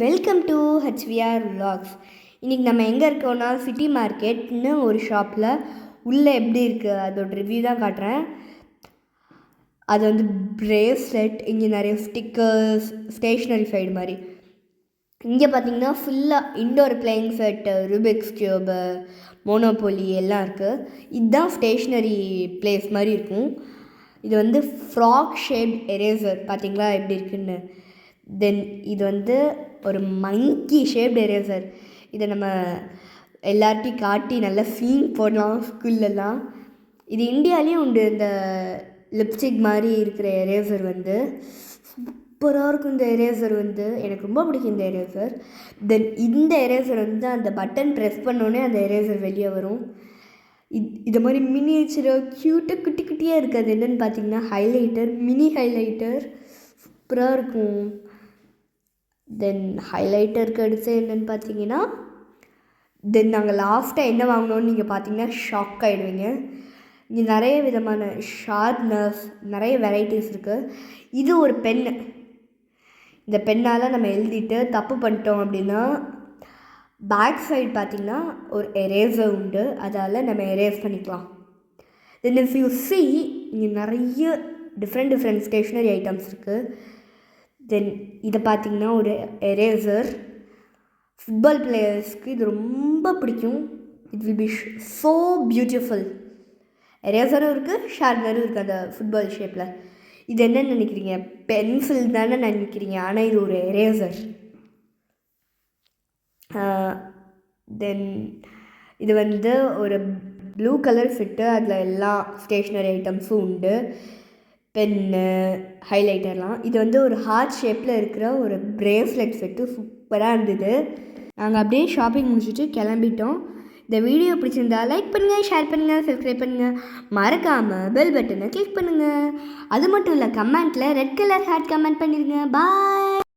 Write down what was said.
Welcome to HVR vlogs. இன்றைக்கி நம்ம எங்கே இருக்கோன்னா சிட்டி மார்க்கெட்னு ஒரு ஷாப்பில் உள்ளே எப்படி இருக்குது அதோட ரிவ்யூ தான் காட்டுறேன். அது வந்து பிரேஸ்லெட், இங்கே நிறைய ஸ்டிக்கர்ஸ், ஸ்டேஷ்னரி சைடு மாதிரி. இங்கே பார்த்தீங்கன்னா ஃபுல்லாக indoor playing set, Rubik's cube, Monopoly எல்லாம் இருக்குது. இதுதான் ஸ்டேஷ்னரி பிளேஸ் மாதிரி இருக்கும். இது வந்து ஃப்ராக் ஷேப்ட் எரேசர், பார்த்தீங்களா எப்படி இருக்குன்னு. தென் இது வந்து ஒரு மங்கி ஷேப்ட் எரேசர். இதை நம்ம எல்லார்ட்டையும் காட்டி நல்லா சீன் போடலாம் ஸ்கூல்லலாம். இது இந்தியாலேயும் உண்டு. இந்த லிப்ஸ்டிக் மாதிரி இருக்கிற எரேசர் வந்து சூப்பராக இருக்கும். இந்த எரேசர் வந்து எனக்கு ரொம்ப பிடிக்கும் இந்த எரேசர். தென் இந்த எரேசர் வந்து அந்த பட்டன் ப்ரெஸ் பண்ணோடனே அந்த எரேசர் வெளியே வரும். இது மாதிரி மினியேச்சராக க்யூட்டாக குட்டி குட்டியாக இருக்காது. என்னென்னு பார்த்தீங்கன்னா ஹைலைட்டர், மினி ஹைலைட்டர் சூப்பராக இருக்கும். தென் ஹைலைட்டருக்கு அடுத்து என்னென்னு பார்த்தீங்கன்னா, தென் நாங்கள் லாஸ்ட்டாக என்ன வாங்கினோன்னு நீங்கள் பார்த்தீங்கன்னா ஷாக் ஆகிடுவீங்க. இங்கே நிறைய விதமான ஷார்ப்னர்ஸ், நிறைய வெரைட்டிஸ் இருக்குது. இது ஒரு பென்னு. இந்த பென்னால் நம்ம எழுதிட்டு தப்பு பண்ணிட்டோம் அப்படின்னா பேக் சைடு பார்த்திங்கன்னா ஒரு எரேசர் உண்டு, அதால் நம்ம எரேஸ் பண்ணிக்கலாம். தென் இஃப் யூ சி, இங்கே நிறைய டிஃப்ரெண்ட் ஸ்டேஷ்னரி ஐட்டம்ஸ் இருக்குது. தென் இதை பார்த்திங்கன்னா ஒரு எரேசர். ஃபுட்பால் பிளேயர்ஸ்க்கு இது ரொம்ப பிடிக்கும். It will be so beautiful. எரேசரும் இருக்குது, ஷார்ப்னரும் இருக்குது அந்த ஃபுட்பால் ஷேப்பில். இது என்னன்னு நினைக்கிறீங்க? பென்சில் தானே நினைக்கிறீங்க, ஆனால் இது ஒரு எரேசர். தென் இது வந்து ஒரு ப்ளூ கலர் ஃபிட்டு, அதில் எல்லா ஸ்டேஷ்னரி ஐட்டம்ஸும் உண்டு. பென்னு, ஹைலைட்டர்லாம். இது வந்து ஒரு ஹார்ட் ஷேப்பில் இருக்கிற ஒரு பிரேஸ்லெட் செட்டு, சூப்பராக இருந்தது. நாங்கள் அப்படியே ஷாப்பிங் முடிச்சுட்டு கிளம்பிட்டோம். இந்த வீடியோ பிடிச்சிருந்தா லைக் பண்ணுங்கள், ஷேர் பண்ணுங்கள், சப்ஸ்கிரைப் பண்ணுங்கள். மறக்காமல் பெல் பட்டனை கிளிக் பண்ணுங்கள். அது மட்டும் இல்லை, கமெண்ட்டில் ரெட் கலர் ஹார்ட் கமெண்ட் பண்ணிடுங்க. பாய்.